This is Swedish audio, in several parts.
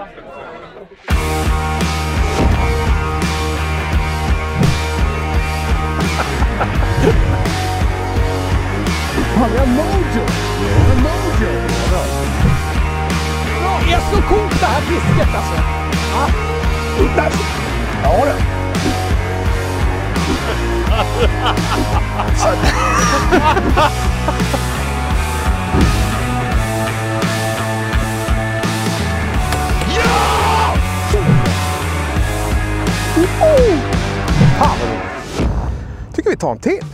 Fan, jag har mojo! Det är så coolt det här fisket alltså! Ja, ja det! Ja! Fan, tycker vi tar en till.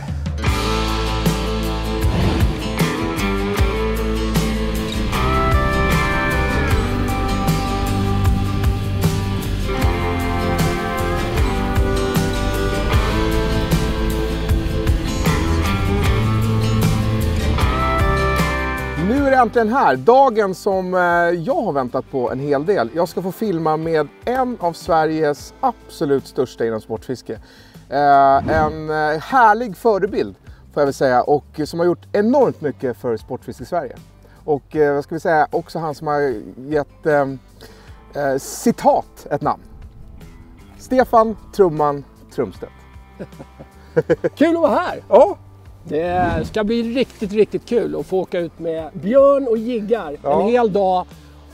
Nu är det äntligen här, dagen som jag har väntat på en hel del. Jag ska få filma med en av Sveriges absolut största inom sportfiske. En härlig förebild får jag väl säga, och som har gjort enormt mycket för sportfiske i Sverige. Och vad ska vi säga, också han som har gett citat ett namn. Stefan Trumman Trumstedt. Kul att vara här! Ja. Det ska bli riktigt kul att få åka ut med björn och jiggar en hel dag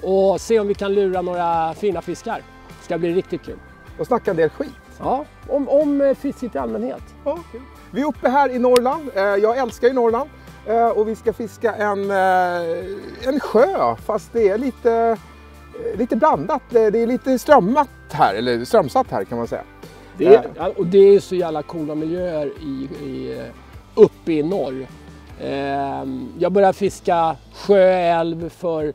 och se om vi kan lura några fina fiskar. Det ska bli riktigt kul. Och snacka en del skit. Ja, om fisket i allmänhet. Ja, kul. Vi är uppe här i Norrland. Jag älskar ju Norrland. Och vi ska fiska en sjö, fast det är lite blandat. Det är lite strömmat här, eller strömsatt här kan man säga. Och det är så jävla coola miljöer uppe i norr. Jag började fiska sjöälv för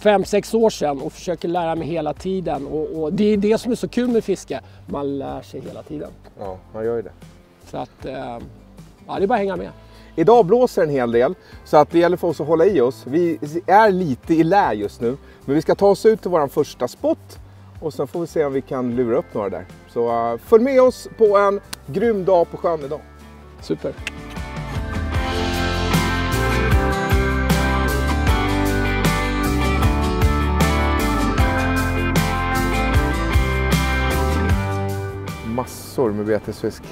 5-6 år sedan och försöker lära mig hela tiden. Och det är det som är så kul med fiske. Man lär sig hela tiden. Ja, man gör ju det. Så att, det är bara att hänga med. Idag blåser en hel del, så att det gäller för oss att hålla i oss. Vi är lite i lä just nu, men vi ska ta oss ut till vår första spot. Och sen får vi se om vi kan lura upp några där. Så följ med oss på en grym dag på sjön idag. Super. Massor med betesfisk.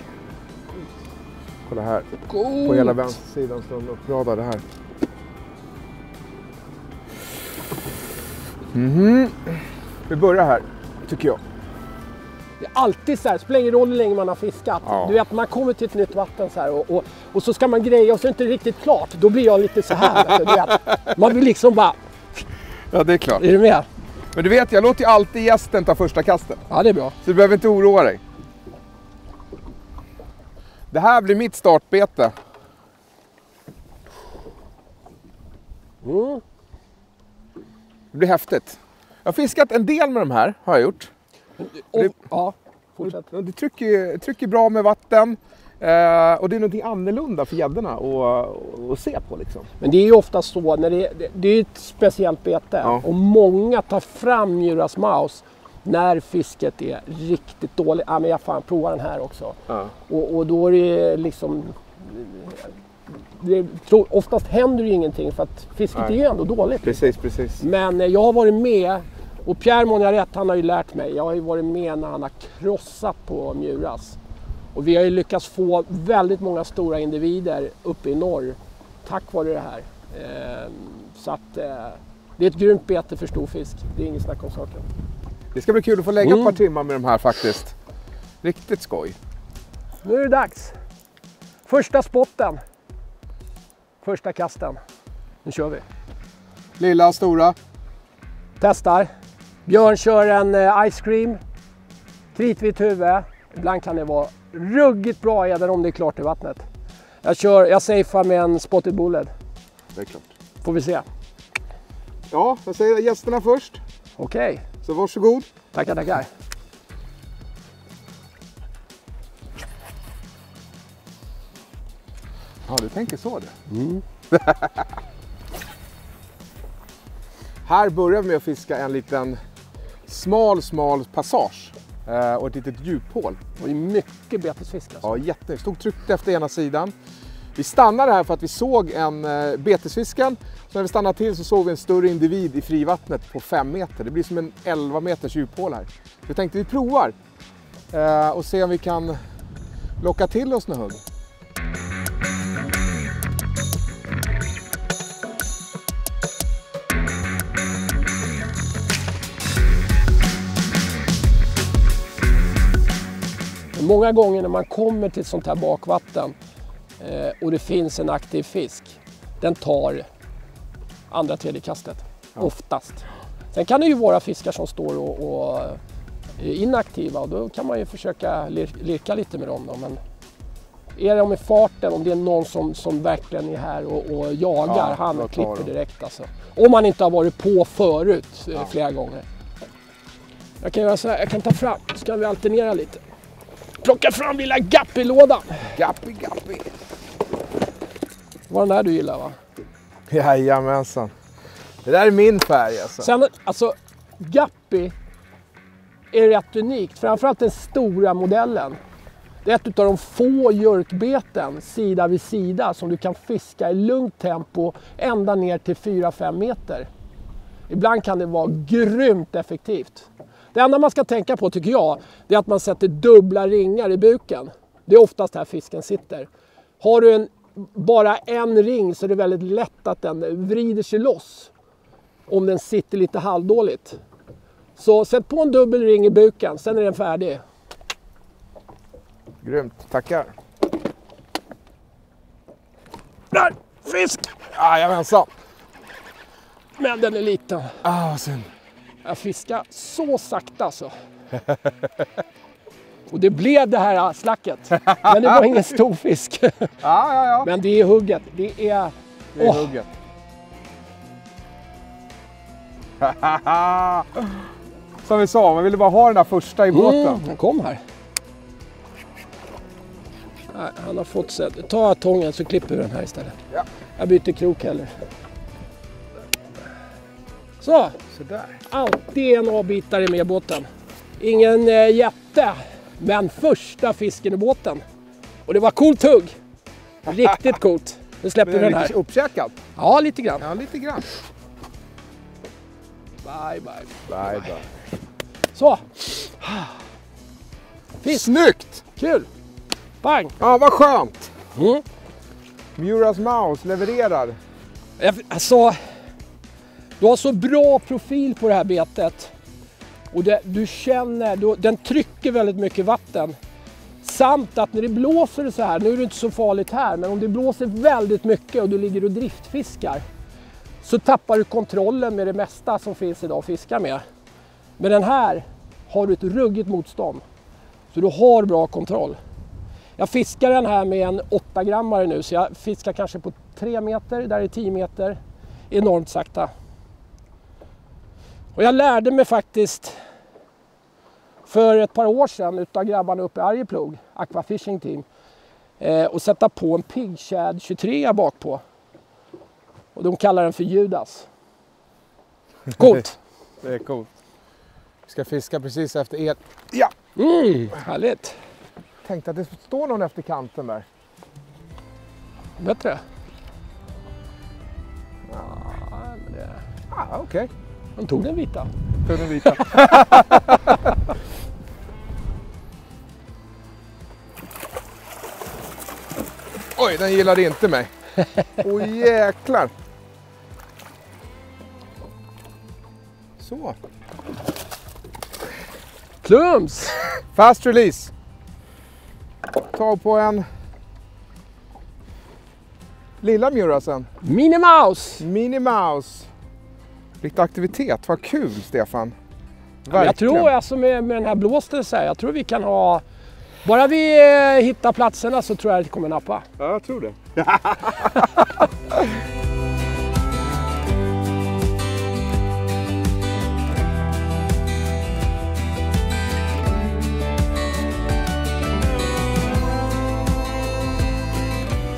Kolla här. God. På hela vänstersidan står de uppradade här. Vi börjar här, tycker jag. Det är alltid så här, spelar ingen roll hur länge man har fiskat. Ja. Du vet, man kommer till ett nytt vatten så här och så ska man greja och så är det inte riktigt klart. Då blir jag lite så här. Du vet. Man blir liksom bara... Ja, det är klart. Är du med? Men du vet, jag låter ju alltid gästen ta första kastet. Ja, det är bra. Så du behöver inte oroa dig. Det här blir mitt startbete. Det blir häftigt. Jag har fiskat en del med de här, har jag gjort. Ja, fortsätt. Det trycker bra med vatten. Och det är någonting annorlunda för gäddorna att se på liksom. Men det är ju ofta så, när det är ett speciellt bete. Ja. Och många tar fram Mjuras Maus när fisket är riktigt dåligt. Ja, men jag fan provar den här också. Ja. Och då är det liksom... Oftast händer ju ingenting för att fisket är ju ändå dåligt. Precis. Men jag har varit med, och Pierre Monjaret, han har ju lärt mig. Jag har ju varit med när han har krossat på Mjuras. Och vi har ju lyckats få väldigt många stora individer uppe i norr tack vare det här. Så att det är ett grymt bete för stor fisk. Det är ingen snack om saken. Det ska bli kul att få lägga ett par timmar med de här faktiskt. Riktigt skoj. Nu är det dags. Första spotten. Första kasten. Nu kör vi. Lilla, stora. Testar. Björn kör en ice cream. Kritvitt huvud. Ibland kan det vara ruggigt bra även om det är klart i vattnet. Jag safear med en spotted bullhead. Det är klart. Får vi se. Ja, jag säger gästerna först. Okej. Så varsågod. Tackar. Ja, du tänker så det. Här börjar vi med att fiska en liten smal passage. Och ett litet djuphål. Och det är mycket betesfisk alltså. Ja, jättestor. Stod tryckt efter ena sidan. Vi stannade här för att vi såg en betesfisken. Så när vi stannade till så såg vi en större individ i frivattnet på 5 meter. Det blir som en 11 meters djuphål här. Vi tänkte vi provar och se om vi kan locka till oss någon hugg. Många gånger när man kommer till sånt här bakvatten och det finns en aktiv fisk, den tar andra, tredje kastet, oftast. Sen kan det ju vara fiskar som står och är inaktiva och då kan man ju försöka lirka lite med dem. Då. Men är de i farten, om det är någon som verkligen är här och jagar, han klipper direkt alltså. Om man inte har varit på förut flera gånger. Jag kan göra så här, jag kan ta fram, så kan vi alternera lite. Plocka fram lilla Gappy-lådan. Gappy. Var den där du gillar va? Jajamensan. Det där är min färg alltså. Sen, alltså Gappy är rätt unikt. Framförallt den stora modellen. Det är ett av de få jurkbeten sida vid sida som du kan fiska i lugnt tempo ända ner till 4-5 meter. Ibland kan det vara grymt effektivt. Det enda man ska tänka på tycker jag, det är att man sätter dubbla ringar i buken. Det är oftast här fisken sitter. Har du bara en ring så är det väldigt lätt att den vrider sig loss om den sitter lite halvdåligt. Så sätt på en dubbel ring i buken, sen är den färdig. Grymt, tackar. Där, fisk! Jajamensan. Men den är liten. Vad synd. Jag fiskar så sakta så. Och det blev det här slacket. Men det var ingen stor fisk. Ja. Men det är hugget. Det är hugget. Som vi sa, man ville bara ha den där första i båten. Han kom här. Nej, han har fått sett. Ta tången så klipper vi den här istället. Ja. Jag byter krok heller. Så. Sådär. Alltid en avbitare med båten. Ingen jätte, men första fisken i båten. Och det var coolt hugg. Riktigt coolt. Nu släpper vi den här. Lite uppkäkad? Ja, lite grann. Ja, lite grann. Bye. Så. Fisk. Snyggt! Kul. Pang. Ja, vad skönt. Mm. Muras Mouse levererar. Alltså, du har så bra profil på det här betet. Och du känner, den trycker väldigt mycket vatten. Samt att när det blåser så här, nu är det inte så farligt här, men om det blåser väldigt mycket och du ligger och driftfiskar så tappar du kontrollen med det mesta som finns idag att fiska med. Men den här har du ett ruggigt motstånd. Så du har bra kontroll. Jag fiskar den här med en 8-grammare nu, så jag fiskar kanske på 3 meter, där är 10 meter. Enormt sakta. Och jag lärde mig faktiskt för ett par år sedan utav grabbarna uppe i Arjeplog, Aqua Fishing Team, och sätta på en Pig Shad 23 bak på. Och de kallar den för Judas. Coolt! Det är coolt. Vi ska fiska precis efter er. Ja! Härligt! Tänkte att det står någon efter kanten där. Bättre? Okej. De tog den vita. Oj, den gillade inte mig. Åh jäklar. Så. Klums! Fast release. Ta på en lilla Murasen. Minnie Mouse! Lite aktivitet, vad kul Stefan. Ja, jag tror alltså med den här blåsten så här, jag tror vi kan ha, bara vi hittar platserna så tror jag att det kommer nappa. Ja, jag tror det.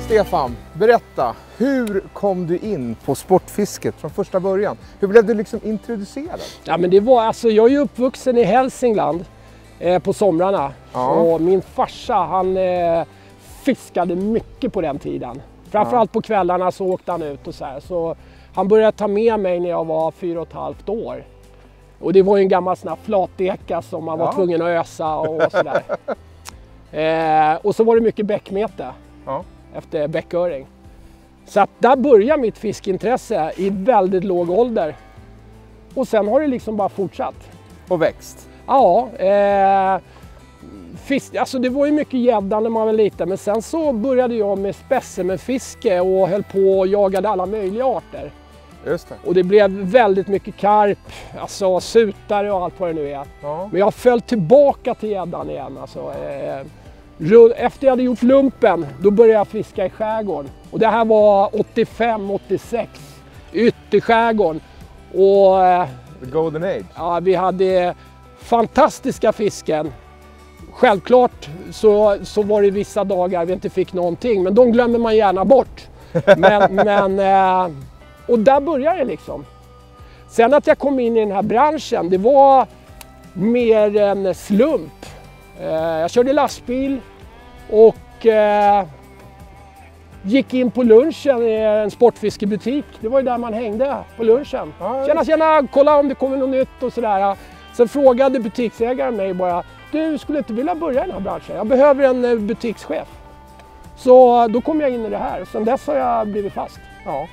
Stefan, berätta, hur kom du in på sportfisket från första början? Hur blev du liksom introducerad? Ja, men det var, alltså, jag är ju uppvuxen i Hälsingland på somrarna. Ja. Och min farsa, han fiskade mycket på den tiden. Framförallt på kvällarna så åkte han ut och så här. Så han började ta med mig när jag var 4,5 år. Och det var ju en gammal sån här flateka som man var tvungen att ösa och sådär. Och så var det mycket bäckmete efter bäcköring. Så att där började mitt fiskintresse i väldigt låg ålder. Och sen har det liksom bara fortsatt. Och växt? Ja, alltså det var ju mycket gädda när man var liten, men sen så började jag med specimenfiske och höll på och jagade alla möjliga arter. Just det. Och det blev väldigt mycket karp, alltså sutare och allt vad det nu är. Ja. Men jag föll tillbaka till gäddan igen. Alltså, efter jag hade gjort lumpen, då började jag fiska i skärgården. Och det här var 85-86, ytterskärgården. Och The golden age. ja, vi hade fantastiska fisken. Självklart så var det vissa dagar vi inte fick någonting, men de glömmer man gärna bort. Och där började det liksom. Sen att jag kom in i den här branschen, det var mer en slump. Jag körde lastbil och gick in på lunchen i en sportfiskebutik. Det var ju där man hängde på lunchen. Tjena, kolla om det kommer något nytt och sådär. Sen frågade butiksägaren mig bara, du skulle inte vilja börja i den här branschen? Jag behöver en butikschef. Så då kom jag in i det här. Sen dess har jag blivit fast. Ja.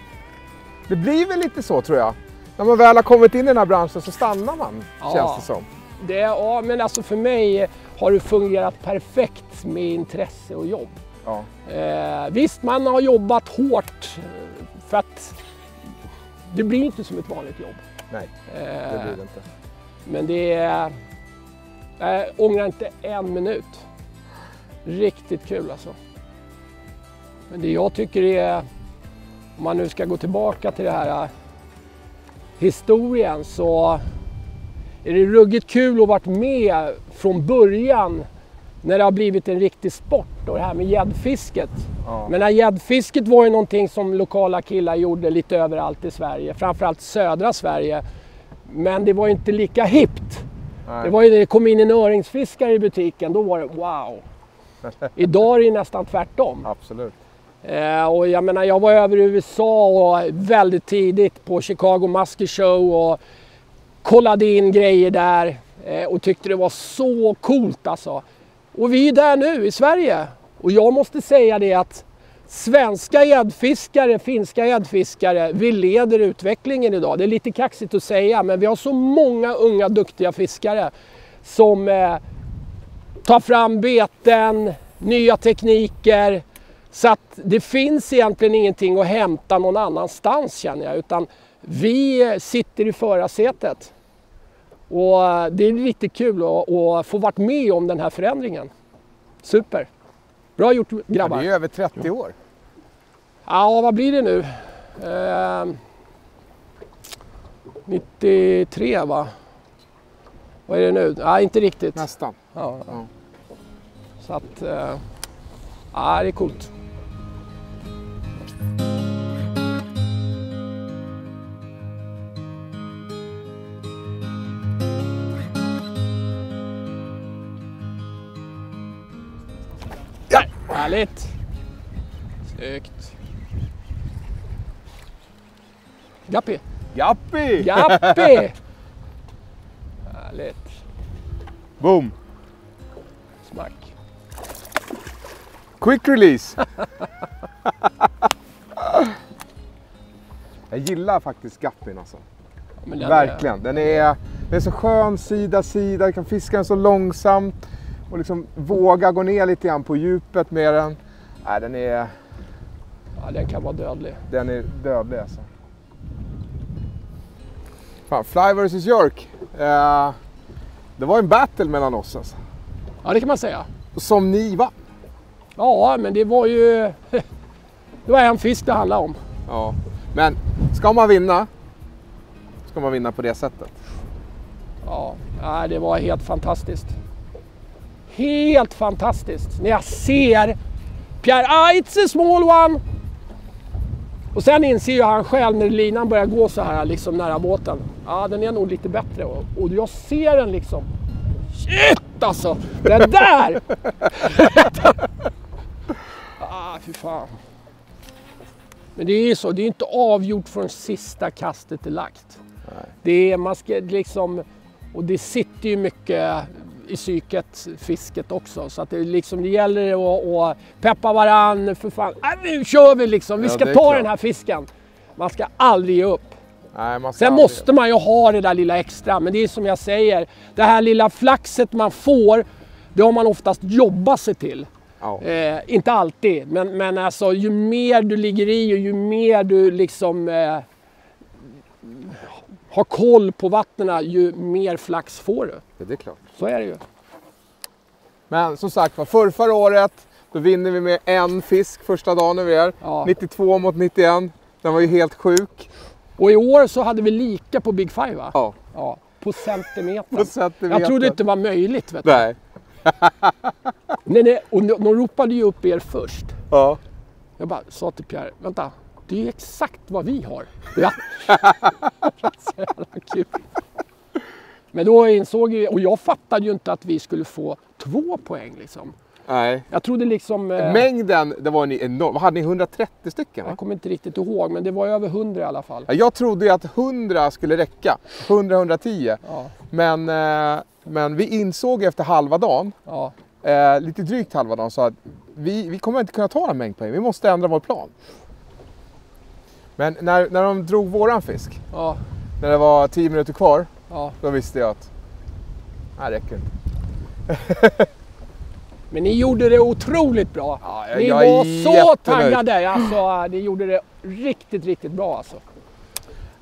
Det blir väl lite så tror jag. När man väl har kommit in i den här branschen så stannar man, känns det som. Ja, men alltså för mig har det fungerat perfekt med intresse och jobb. Ja. Visst, man har jobbat hårt för att det blir inte som ett vanligt jobb. Nej, det blir det inte. Men det är... Jag ångrar inte en minut. Riktigt kul alltså. Men det jag tycker är, om man nu ska gå tillbaka till det här historien, så är det ruggigt kul att varit med från början när det har blivit en riktig sport och det här med gäddfisket. Ja. Men gäddfisket var ju någonting som lokala killar gjorde lite överallt i Sverige, framförallt södra Sverige. Men det var inte lika hippt. Nej. Det var ju när det kom in en öringsfiskare i butiken, då var det wow. Idag är det nästan tvärtom. Absolut. Och jag menar, jag var över i USA och väldigt tidigt på Chicago Muskie Show och kollade in grejer där och tyckte det var så coolt alltså. Och vi är där nu i Sverige. Och jag måste säga det att svenska gäddfiskare, finska gäddfiskare, vi leder utvecklingen idag. Det är lite kaxigt att säga, men vi har så många unga duktiga fiskare som tar fram beten, nya tekniker. Så att det finns egentligen ingenting att hämta någon annanstans, känner jag, utan vi sitter i förarsätet. Och det är riktigt kul att få varit med om den här förändringen. Super! Bra gjort, grabbar. Ja, det är över 30 år. Ja, vad blir det nu? 93 va? Vad är det nu? Nej, inte riktigt. Nästan. Ja. Så att, ja, det är coolt. Ja! Härligt! Snyggt! Gappi! Gappi! Gappi! Härligt! Boom! Smack! Quick release! Jag gillar faktiskt gappin alltså. Men verkligen. Den är så skön sida. Du kan fiska den så långsamt. Och liksom våga gå ner lite grann på djupet med den. Nej, den är... Ja, den kan vara dödlig. Den är dödlig alltså. Fan, Fly vs York. Det var en battle mellan oss alltså. Ja, det kan man säga. Som ni va? Ja, men det var ju... Det var en fisk det handlade om. Ja, men ska man vinna på det sättet. Ja, det var helt fantastiskt. Helt fantastiskt. När jag ser Pierre, it's a small one. Och sen inser ju han själv när linan börjar gå så här liksom nära båten. Ja, den är nog lite bättre. Och jag ser den liksom. Shit alltså! Den där! fy fan. Men det är ju så, det är inte avgjort från sista kastet är lagt. Nej. Det är, man ska liksom, och det sitter ju mycket i psyket, fisket också. Så att det, liksom, det gäller att peppa varann, för fan. Nu kör vi liksom, vi ska ta klart. den här fisken. Man ska aldrig ge upp. Nej, man ska Sen aldrig. måste man ju ha det där lilla extra, men det är som jag säger, det här lilla flaxet man får, det har man oftast jobbat sig till. Ja. Inte alltid, men alltså ju mer du ligger i och ju mer du liksom har koll på vattnen, ju mer flax får du. Ja, det är klart. Så är det ju. Men som sagt, förra året då vinner vi med en fisk första dagen vi är. Ja. 92 mot 91. Den var ju helt sjuk. Och i år så hade vi lika på Big Five, va? Ja. Ja, på centimeter. På centimeter. Jag trodde inte det var möjligt, vet du. Nej. Nej, och de ropade ju upp er först. Ja. Jag bara sa till Pierre, vänta, det är ju exakt vad vi har. Ja. Så jävla kul. Men då insåg jag, och jag fattade ju inte att vi skulle få 2 poäng liksom. Nej. Jag trodde liksom... Mängden, det var ni enorm. Hade ni 130 stycken? Va? Jag kommer inte riktigt ihåg, men det var över 100 i alla fall. Ja, jag trodde ju att 100 skulle räcka. 100-110. Ja, Men vi insåg efter halva dagen, ja, lite drygt halva dagen, så att vi kommer inte kunna ta en mängd poäng. Vi måste ändra vår plan. Men när de drog våran fisk, ja, när det var 10 minuter kvar, ja. då visste jag att det räcker inte. Men ni gjorde det otroligt bra. Ja, ni jag är var så jättenöjd. taggade. Alltså, ni gjorde det riktigt, riktigt bra alltså.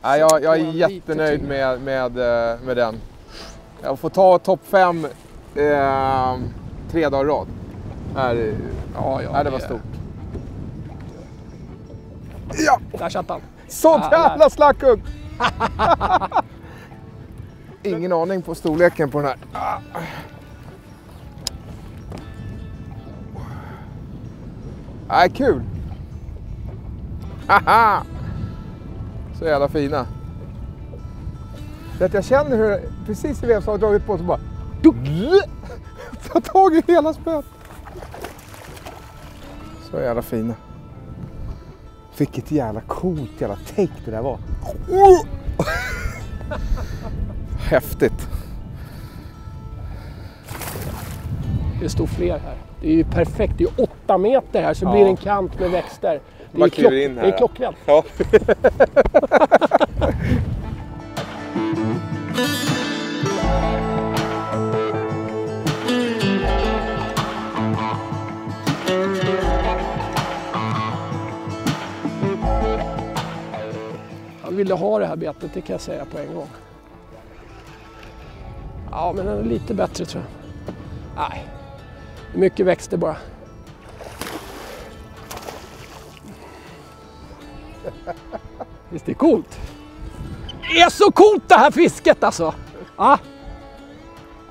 Ja, jag är jättenöjd med den. Jag får ta topp 5 3 dagar i rad. Det var stort. Ja, Där satt han. sånt jävla slackhugg! Ingen aning på storleken på den här. Kul! Haha! Så jävla fina. Jag känner hur precis i vevs har dragit på så bara ta tag i hela spöet. Så jävla fina. Vilket jävla coolt jävla take det där var. Häftigt. Det står fler här. Det är ju perfekt. Det är 8 meter här så blir det en kant med växter. Det är, in här, det är klockrent. Ja. Han ville ha det här betet, det kan jag säga på en gång. Ja, men den är lite bättre tror jag. Nej, det är mycket växter bara. Visst, det är coolt. Det är så coolt det här fisket alltså. Ja.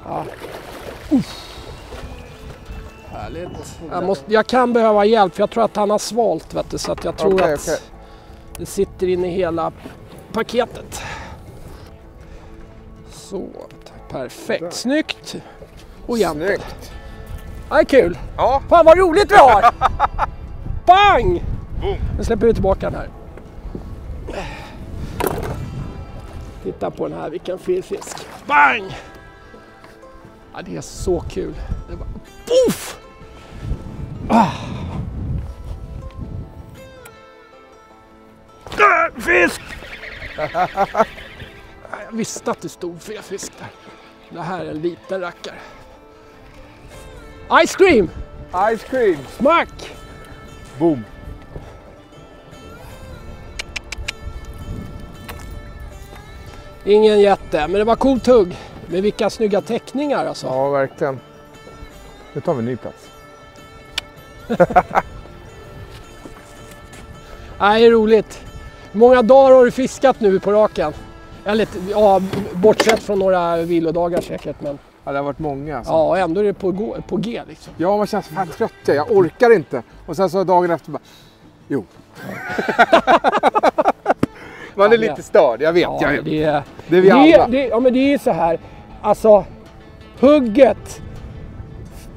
Ja. Härligt. Jag kan behöva hjälp för jag tror att han har svalt, vet du, så att jag tror att det sitter in i hela paketet. Så, perfekt. Snyggt. Och jämnt. Snyggt. Det är kul. Ja. Fan vad roligt vi har. Bang! Boom. Nu släpper vi tillbaka den här. Titta på den här, vilken fin fisk. Bang! Ja, det är så kul. Det bara... Puff! Fisk! Jag visste att det stod fel fisk där. Det här är en liten rackare. Ice cream! Ice cream. Smack! Boom. Ingen jätte, men det var coolt hugg. Med vilka snygga teckningar alltså. Ja, verkligen. Nu tar vi en ny plats. Nej, det är roligt. Hur många dagar har du fiskat nu på raken? Eller, ja, bortsett från några vilodagar säkert. Men... Ja, det har varit många. Alltså. Ja, och ändå är det på G liksom. Ja, man känns fan trött. Jag orkar inte. Och sen så dagen efter bara... Jo. Man är lite störd, jag vet. Ja, jag vet. det är vi alla. Ja, men det är så här. Alltså, hugget.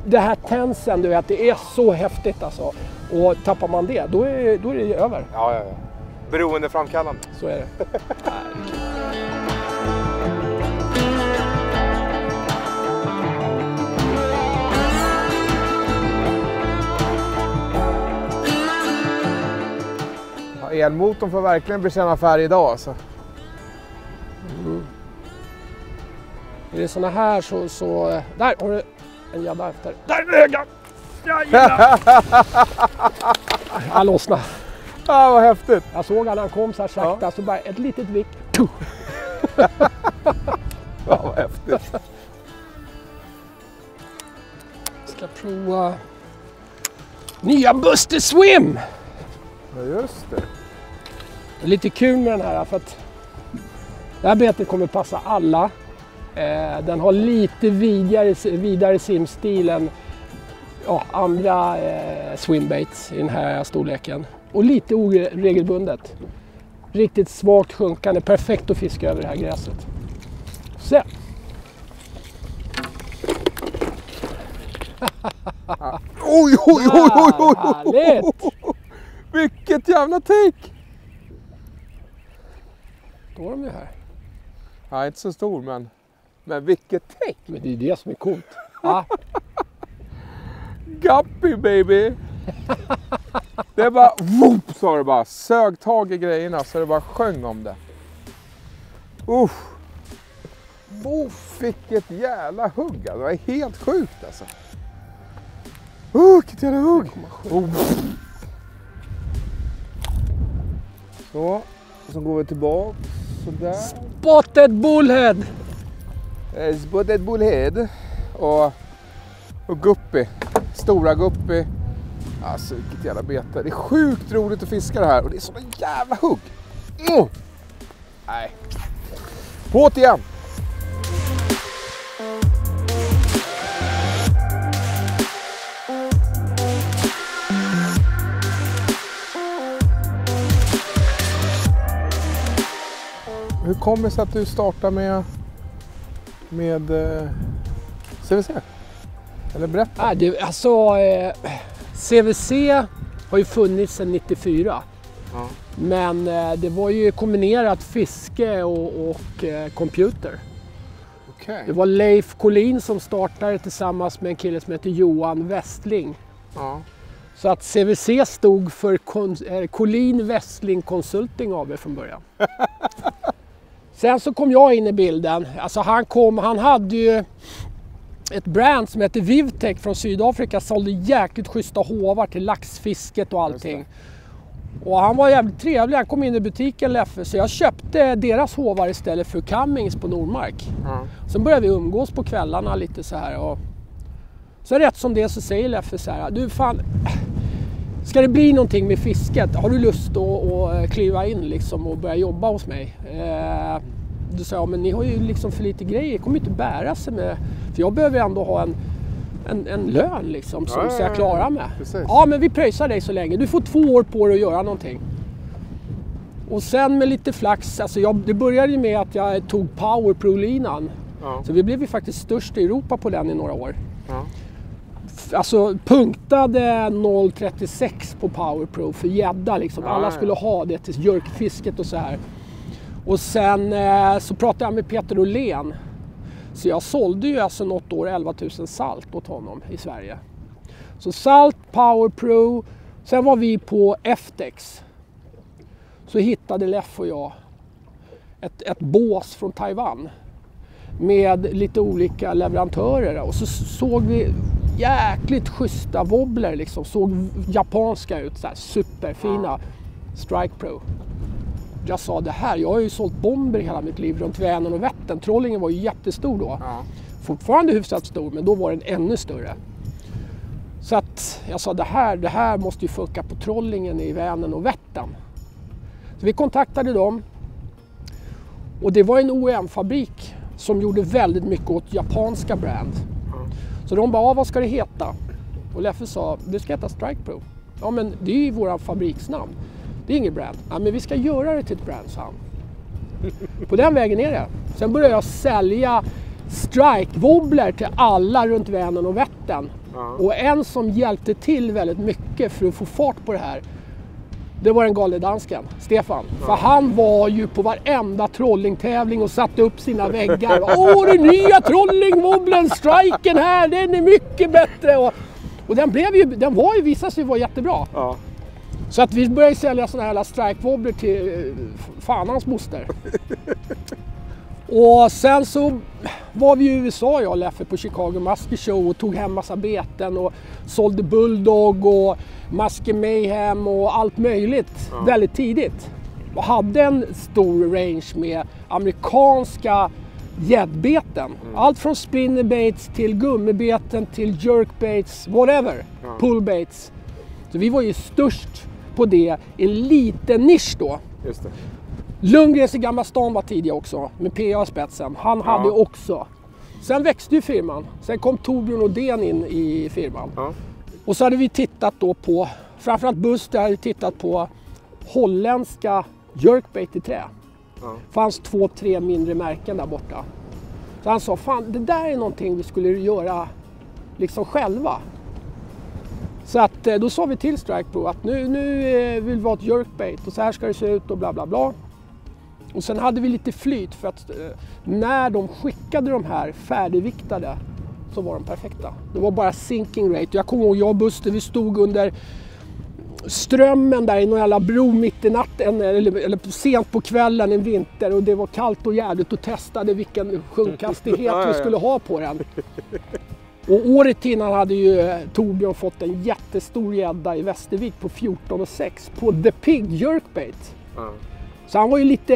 Det här tensen, du vet, det är så häftigt alltså. Och tappar man det, då är det över. Ja. Beroendeframkallande. Så är det. Ja, elmotorn får verkligen bekänna färg idag alltså. Är det såna här så... Där har du en gädda efter. Där är ögat! Han lossnade. Ja, vad häftigt. Jag såg han kom så här sakta, så bara ett litet vick. Ja, vad häftigt. Ska prova nya Buster Swim. Ja, just det. Det är lite kul med den här för att det här betet kommer passa alla. Den har lite vidare simstil än andra swimbaits i den här storleken. Och lite oregelbundet. Riktigt svagt sjunkande, perfekt att fiska över det här gräset. Så. Oj. Härligt! Vilket jävla take! Då är de ju här. Ja, inte så stor men vilket take! Men det är det som är coolt. Ja. Guppy baby! Det är bara whoop, sa det bara. Sög tag i grejerna så det bara sjöng om det. Vilket jävla hugg alltså. Det är helt sjukt alltså. Vilket jävla hugg! Så går vi tillbaka. Sådär. Spotted bullhead! Spotted bullhead. Och guppy. Stora guppy. Alltså vilket jävla bete. Det är sjukt roligt att fiska det här. Och det är såna jävla hugg. Nej. Båt igen. Hur kommer det sig att du startar med CVC? Eller berätta. CVC har ju funnits sedan 94. Ja. Men det var ju kombinerat fiske och computer. Okay. Det var Leif Collin som startade tillsammans med en kille som heter Johan Westling. Ja. Så att CVC stod för Collin Westling Consulting AB från början. Sen så kom jag in i bilden. Alltså han hade ju ett brand som heter Vivtech från Sydafrika, sålde jäkligt schyssta hovar till laxfisket och allting. Och han var jävligt trevlig, han kom in i butiken Leffe, så jag köpte deras hovar istället för Cummings på Nordmark. Sen började vi umgås på kvällarna lite så här. Och så rätt som det så säger Leffe så här: du fan, ska det bli någonting med fisket? Har du lust att kliva in liksom och börja jobba hos mig? Du sa, men ni har ju liksom för lite grejer, det kommer inte bära sig med. För jag behöver ändå ha en lön liksom som så jag klarar med. Precis. Ja, men vi pröjsar dig så länge. Du får 2 år på dig att göra någonting. Och sen med lite flax, alltså det började ju med att jag tog Power Pro-linan. Ja. Så vi blev ju faktiskt störst i Europa på den i några år. Ja. Alltså punktade 0,36 på Power Pro för gädda liksom. Ja, Alla skulle ha det till jörkfisket och så här. Och sen så pratade jag med Peter Åhlén. Så jag sålde ju alltså något år 11 000 salt åt honom i Sverige. Så salt, Power Pro. Sen var vi på FTEX. Så hittade Leff och jag ett bås från Taiwan. Med lite olika leverantörer. Och så såg vi jäkligt schyssta wobbler liksom. Såg japanska ut, så här superfina. Strike Pro. Jag sa det här, jag har ju sålt bomber hela mitt liv runt Vänern och Vättern. Trollingen var ju jättestor då. Ja. Fortfarande hyfsat stor, men då var den ännu större. Så att jag sa det här måste ju funka på Trollingen i Vänern och Vättern. Så vi kontaktade dem. Och det var en OEM-fabrik som gjorde väldigt mycket åt japanska brand. Så de bara, vad ska det heta? Och Leffe sa, det ska heta Strike Pro. Ja, men det är ju våra fabriksnamn. Det är inget brand. Ja, men vi ska göra det till ett brand, sa han. På den vägen är det. Sen började jag sälja strike-wobbler till alla runt Vänern och Vättern. Och en som hjälpte till väldigt mycket för att få fart på det här, det var den galne dansken, Stefan. För han var ju på varenda trollingtävling och satte upp sina väggar. Åh, den nya trollingwobblen, striken här, den är mycket bättre. Och den visade sig vara jättebra. Ja. Så att vi började sälja såna här strike-wobbler till fan hans moster. Och sen så var vi i USA, jag och Leffe, på Chicago Muskie Show och tog hem massa beten och sålde Bulldog och Muskie Mayhem och allt möjligt väldigt tidigt. Och hade en stor range med amerikanska gäddbeten. Allt från spinnerbaits till gummibeten till jerkbaits, whatever, pullbaits. Så vi var ju störst på det i en liten nisch då. Just det. Lundgrens i Gamla stan var tidig också, med PA i spetsen. Han hade också. Sen växte ju firman. Sen kom Torbjörn Odén in i firman. Ja. Och så hade vi tittat då på, framförallt Buster hade tittat på holländska jerkbait i trä. Ja. Fanns 2-3 mindre märken där borta. Så han sa, fan det där är någonting vi skulle göra liksom själva. Så att då sa vi till Strike att nu vill vi ha ett jerkbait och så här ska det se ut och bla bla bla. Och sen hade vi lite flyt för att när de skickade de här färdigviktade så var de perfekta. Det var bara sinking rate. Jag kommer ihåg, jag och Buster, vi stod under strömmen där i någon jävla bro mitt i natten eller sent på kvällen en vinter och det var kallt och jävligt och testade vilken sjunkhastighet vi skulle ha på den. Och året innan hade ju Torbjörn fått en jättestor gädda i Västervik på 14,6 på The Pig Jerkbait. Så han var ju lite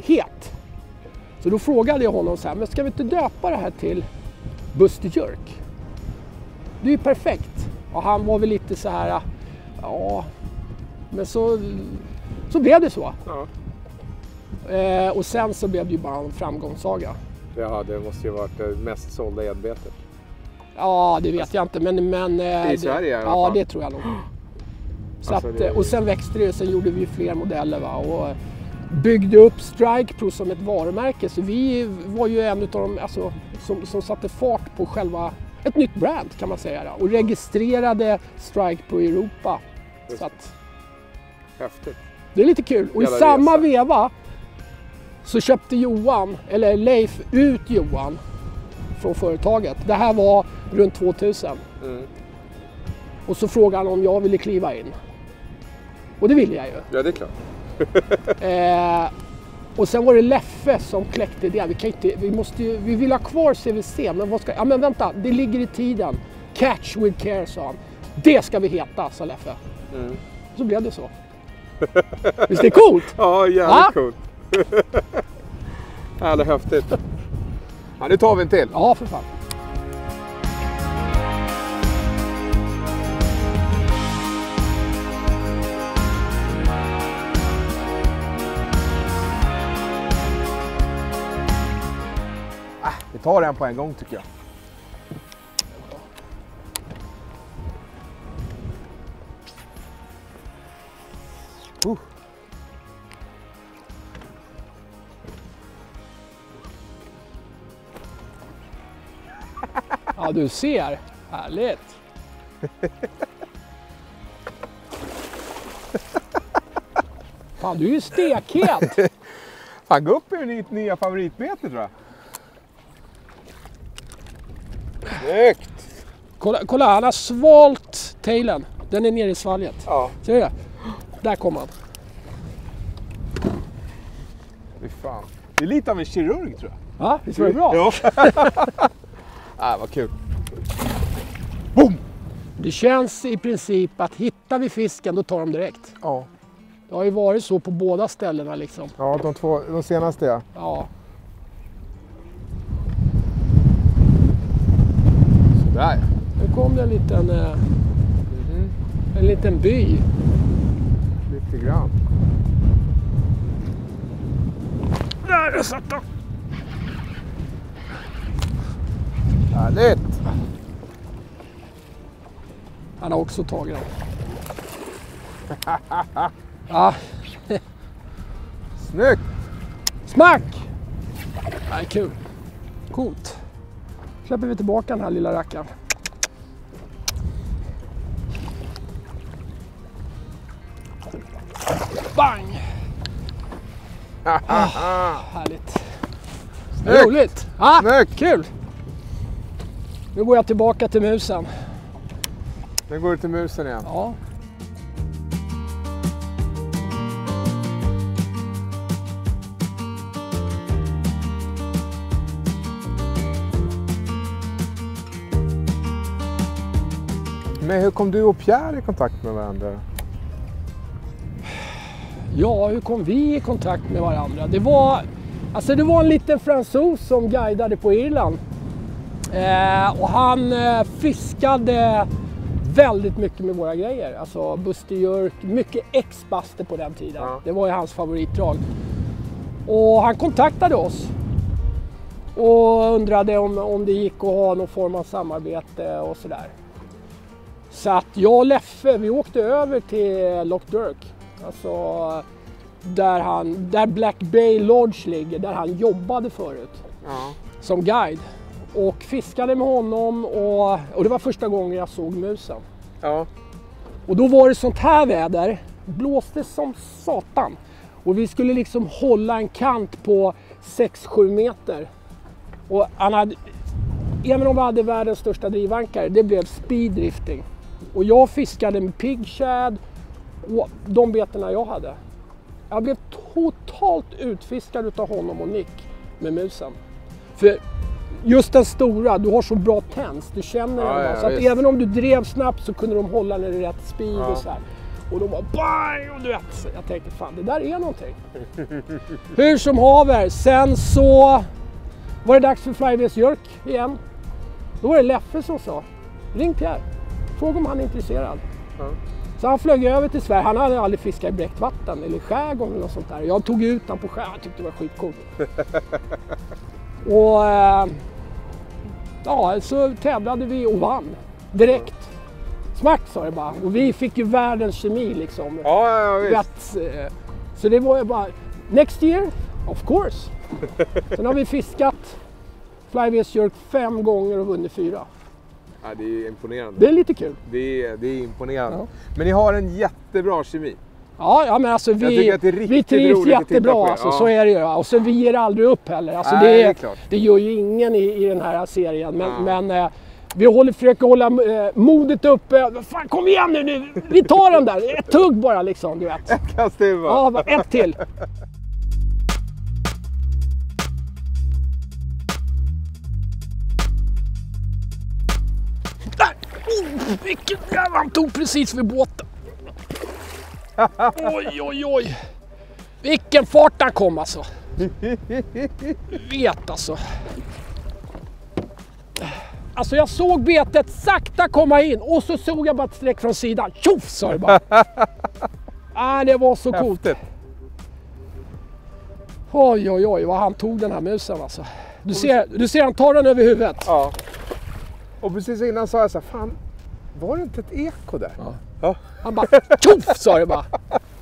het. Så då frågade jag honom så här, men ska vi inte döpa det här till Buster Jerk? Det är ju perfekt. Och han var väl lite så här, ja, men så blev det så. Ja. Och sen så blev det ju bara en framgångssaga. Ja, det måste ju varit det mest sålda gäddbetet. Ja, det vet jag inte, men i Sverige i alla ja, fall. det tror jag nog. Så alltså, att, och sen växte det, sen gjorde vi fler modeller och byggde upp Strike Pro som ett varumärke. Så vi var ju en av de som satte fart på själva ett nytt brand kan man säga. Och registrerade Strike Pro i Europa. Så att, häftigt. Det är lite kul. Och i samma veva så köpte Leif ut Johan från företaget. Det här var runt 2000. Och så frågade han om jag ville kliva in. Och det ville jag ju. Ja, det är klart. Och sen var det Leffe som kläckte det. Vi vill ha kvar CVC, men vad ska... Ja, men vänta, det ligger i tiden. Catch with care, sa han. Det ska vi heta, sa Leffe. Så blev det så. Visst är det coolt? Ja, jävligt coolt. Ja, det är häftigt. Ja, nu tar vi en till. Ja, för fan. Vi tar den på en gång tycker jag. Ja, du ser. Härligt. Fan, du är ju stekhet. Fan, gå upp i ditt nya favoritbete tror jag. Snyggt! Kolla, han har svalt tailen. Den är nere i svalget. Ja. Ser du det? Där kommer han. Fy fan. Det är lite av en kirurg tror jag. Ja, visst var det bra? Ja. Vad kul. Boom! Det känns i princip att hittar vi fisken då tar de direkt. Ja. Det har ju varit så på båda ställena liksom. Ja, de senaste ja. Ja. Sådär. Nu kom det en liten by. Lite grann. Där satt den. Härligt. Han har också tagit den. Ja. Snyggt. Smack! Det är kul. Coolt. Släpper vi tillbaka den här lilla rackaren. Bang! Härligt. Roligt! Kul! Nu går jag tillbaka till musen. Nu går du till musen igen. Ja. Men hur kom du och Pierre i kontakt med varandra? Ja, hur kom vi i kontakt med varandra? Det var en liten fransos som guidade på Irland. Och han fiskade väldigt mycket med våra grejer. Alltså Buster Jerk, mycket X-Buster på den tiden. Ja. Det var ju hans favoritdrag. Och han kontaktade oss. Och undrade om det gick att ha någon form av samarbete och sådär. Så att jag och Leffe, vi åkte över till Loch Durk. Alltså där Black Bay Lodge ligger, där han jobbade förut. Ja. Som guide. Och fiskade med honom och det var första gången jag såg musen. Ja. Och då var det sånt här väder, blåste som satan. Och vi skulle liksom hålla en kant på 6-7 meter. Och även om vi hade världens största drivankare, det blev speeddrifting. Och jag fiskade med pig shad och de beterna jag hade. Jag blev totalt utfiskad utav honom och Nick med musen. För just den stora, du har så bra tens, du känner den. Så att även om du drev snabbt så kunde de hålla den i rätt speed och så här. Och de var bang! Och du vet, jag tänkte fan, det där är någonting. Hur som haver, sen så var det dags för Flyways Jerk igen. Då var det Leffe som sa, ring Pierre, fråga om han är intresserad. Så han flög över till Sverige, han hade aldrig fiskat i bräckt vatten eller skärgård eller något sånt där. Jag tog ut han på skärgård, jag tyckte det var skitcoolt. Och ja, så tävlade vi och vann direkt. Smack sa det bara. Och vi fick ju världens kemi liksom. Ja, visst. Så det var ju bara, next year, of course. Sen har vi fiskat Flyways Jerk 5 gånger och vunnit 4. Ja, det är imponerande. Det är lite kul. Det är imponerande. Ja. Men ni har en jättebra kemi. Ja, men alltså vi trivs jättebra, alltså, så är det ju. Och så vi ger aldrig upp heller. Alltså, det gör ju ingen i den här serien. Men vi försöker hålla modet uppe. Fan, kom igen nu, vi tar den där. Ett tugg bara liksom, du vet. Ett kast till bara. Ja, ett till. Där! Vilken jävla, han tog precis vid båten. Oj. Vilken fart han kom alltså. Vet alltså. Alltså jag såg betet sakta komma in och så såg jag bara ett streck från sidan. Tjoff sa det bara. Det var så coolt. Oj, vad han tog den här musen alltså. Du ser han tar den över huvudet. Ja. Och precis innan sa jag så här, fan, var det inte ett eko där? Ja. Han bara, tjoff sa det bara.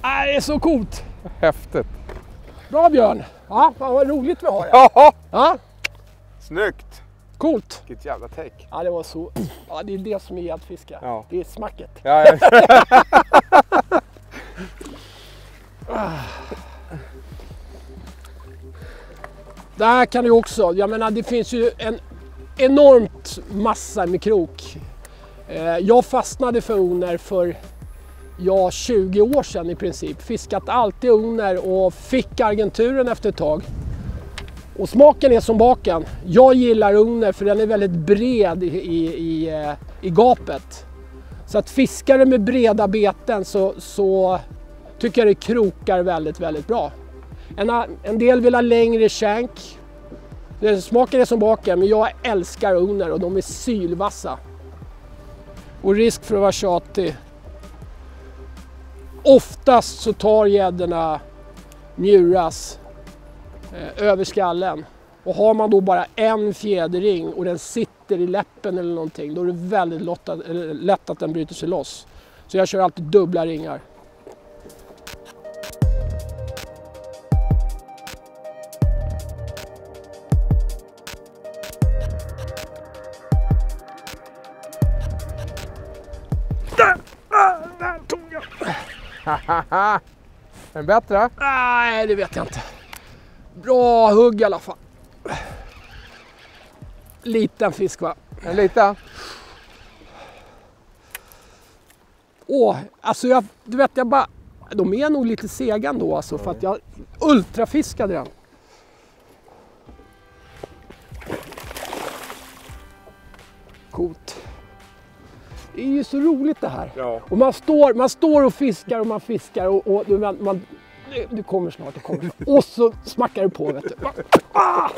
Det är så coolt. Häftigt. Bra Björn. Ja, vad roligt vi har. Ja. Snyggt. Coolt. Vilket jävla take. Ja, det var så. Ja, det är det som är gäddfiska. Ja. Det är smacket. Ja. Där kan du också, jag menar det finns ju en enormt massa med krok. Jag fastnade för oner för 20 år sedan i princip. Fiskat alltid oner och fick argenturen efter ett tag. Och smaken är som baken. Jag gillar oner för den är väldigt bred i gapet. Så att fiskare med breda beten så tycker jag det krokar väldigt, väldigt bra. En del vill ha längre shank. Smaken är som baken, men jag älskar oner och de är sylvassa. Och risk för att vara tjatig. Oftast så tar gäddorna njuras över skallen. Och har man då bara en fjäderring och den sitter i läppen eller någonting, då är det väldigt lätt att den bryter sig loss. Så jag kör alltid dubbla ringar. Där tog jag! Är den bättre? Nej, det vet jag inte. Bra hugg i alla fall. Liten fisk, va? En liten? Alltså du vet, de är nog lite sega ändå alltså, för att jag ultrafiskade den. Coolt. Det är ju så roligt det här. Ja. Och man står och fiskar och man fiskar och du kommer snart, det kommer. Och så smackar du på, vet du. Ah!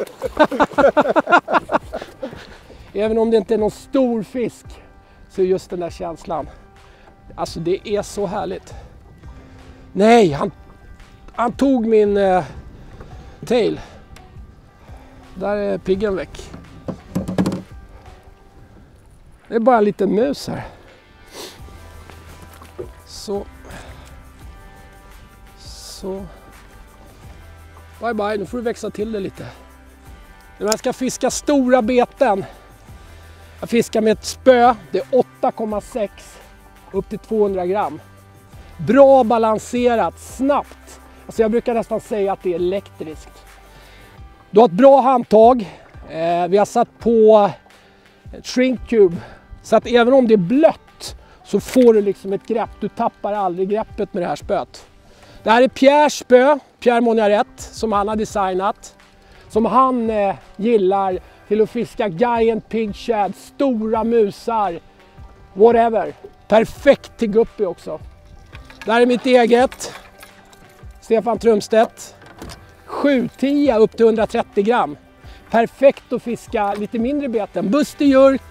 Även om det inte är någon stor fisk så är just den där känslan. Alltså det är så härligt. Nej, han tog min tail. Där är piggen väck. Det är bara en liten mus här. Så. Bye bye, nu får du växa till det lite. När man ska fiska stora beten. Jag fiskar med ett spö. Det är 8,6 upp till 200 gram. Bra balanserat, snabbt. Alltså jag brukar nästan säga att det är elektriskt. Du har ett bra handtag. Vi har satt på ett shrink cube. Så att även om det är blött så får du liksom ett grepp. Du tappar aldrig greppet med det här spöet. Det här är Pierres spö, Pierre Monniaret, som han har designat. Som han gillar till att fiska giant pig shad, stora musar, whatever. Perfekt till guppy också. Det här är mitt eget, Stefan Trumstedt. 710 upp till 130 gram. Perfekt att fiska lite mindre beten. Buster Jurk,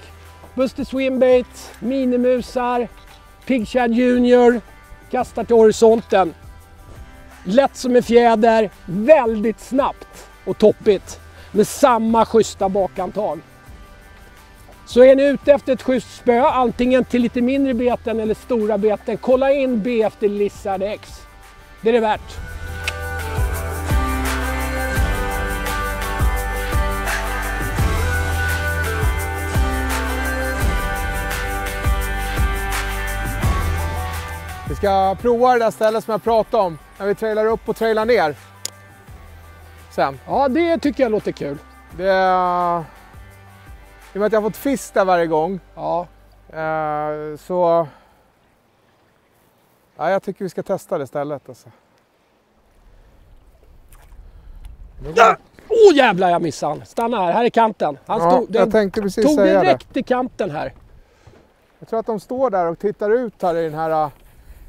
Buster Swimbait, minimusar, Pig Shad Junior, kastar till horisonten. Lätt som en fjäder, väldigt snabbt och toppigt med samma schyssta bakantag. Så är ni ute efter ett schysst spö, antingen till lite mindre beten eller stora beten, kolla in BF till Lizard X. Det är det värt. Vi ska prova det där stället som jag pratade om. När vi trailar upp och trailar ner. Sen. Ja, det tycker jag låter kul. Det är... I och med att jag har fått fisk där varje gång. Ja. Så... Ja, jag tycker vi ska testa det stället. Alltså. Jävlar, jag missade han. Stanna här, här är kanten. Jag tänkte precis tog säga direkt i kanten här. Jag tror att de står där och tittar ut här i den här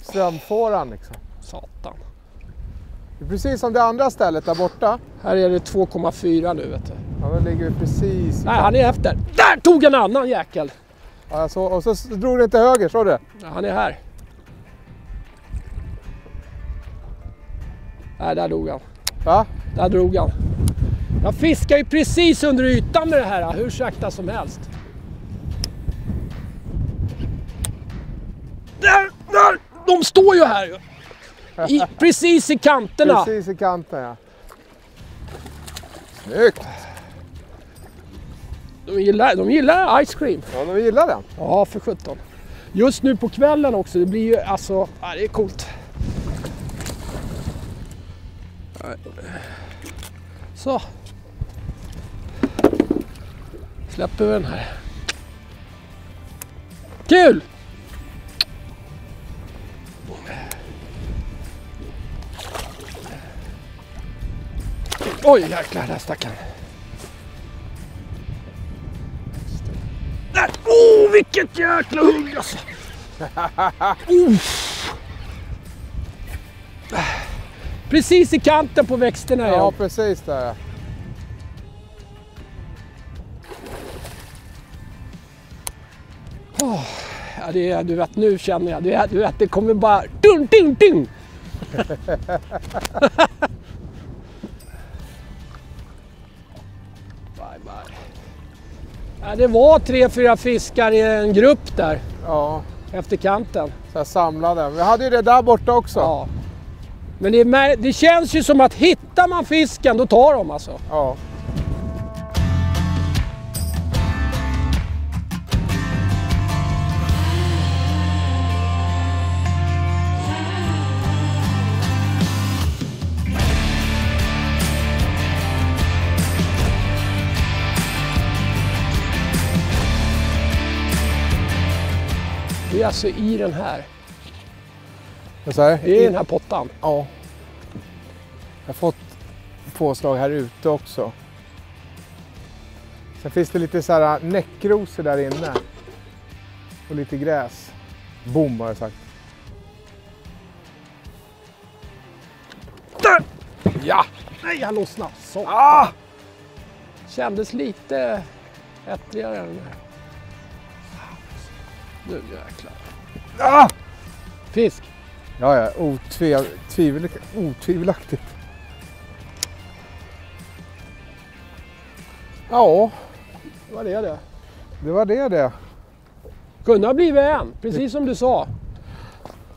strömfåran. Liksom. Satan. Det är precis som det andra stället där borta. Här är det 2,4 nu, vet du. Ja, då ligger vi precis... Nej, han är efter. Där tog en annan jäkel. Ja, och så drog det inte höger, så du? Ja, han är här. Nej, där dog han. Va? Där drog han. Jag fiskar ju precis under ytan med det här, hur sakta som helst. Där! De står ju här. Precis i kanterna. Precis i kanten, ja. Snyggt! De gillar ice cream. Ja, de gillar den. Ja, för 17. Just nu på kvällen också, det blir ju alltså, ja, det är coolt. Så. Släpper vi den här. Kul! Oj, jäklar, där stack han. Vilket jäkla hugg alltså. Precis i kanten på växterna. Ja, precis där. Ja, det är, du vet, nu känner jag. Du vet, det kommer bara... Dun, dun, dun. Bye, bye. Ja, det var 3-4 fiskar i en grupp där. Ja. Efter kanten. Så jag samlade. Vi hade ju det där borta också. Ja. Men det känns ju som att hittar man fisken, då tar de alltså. Ja. Det är alltså i den här. Så här, Det är den här pottan. Ja. Jag har fått påslag här ute också. Sen finns det lite så här näckrosor där inne. Och lite gräs. Boom har jag sagt. Där! Ja! Nej, jag lossnade. Så. Ah! Kändes lite ättrigare än den här. Nu jäklar. Ah! Fisk. Ja, otvivelaktigt. Ja, Vad är det? det var det. Kunde ha blivit en, precis som du sa.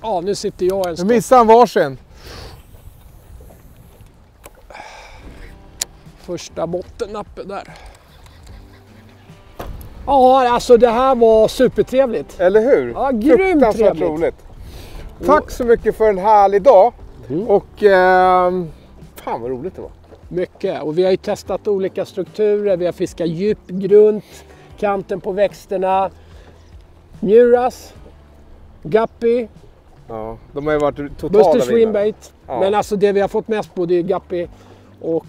Ja, nu sitter jag en Nu stopp. missade han varsin. Första bottennappen där. Ja, alltså det här var supertrevligt. Eller hur? Ja, grymt Fruktansvärt trevligt. roligt. Tack så mycket för en härlig dag. Och fan vad roligt det var. Mycket. Och vi har ju testat olika strukturer. Vi har fiskat djup, grunt, kanten på växterna. Muras, Guppy, Ja, de har ju varit totala Buster vinnare. Swimbait. Ja. Men alltså det vi har fått mest på det är Guppy. Och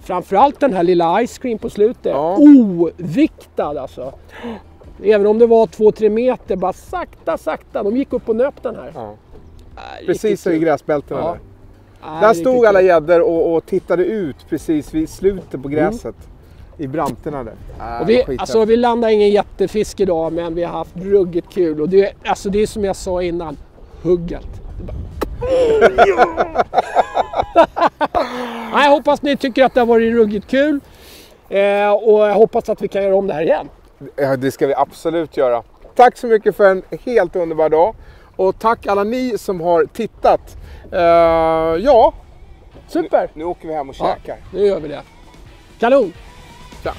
framförallt den här lilla ice cream på slutet. Ja. Oviktad alltså. Även om det var 2-3 meter, bara sakta. De gick upp och nöp den här. Ja. Riktigt Precis så i kul. gräsbältena Ja. där. Där stod riktigt alla kul. gäddor och tittade ut precis vid slutet på gräset. I branterna där. Och vi landade ingen jättefisk idag, men vi har haft ruggigt kul. Och det är som jag sa innan, hugget. Jag hoppas ni tycker att det har varit ruggigt kul. Och jag hoppas att vi kan göra om det här igen. Ja, det ska vi absolut göra. Tack så mycket för en helt underbar dag. Och tack alla ni som har tittat. Ja, Super! nu åker vi hem och Ja, käkar. nu gör vi det. Kanon! Ja.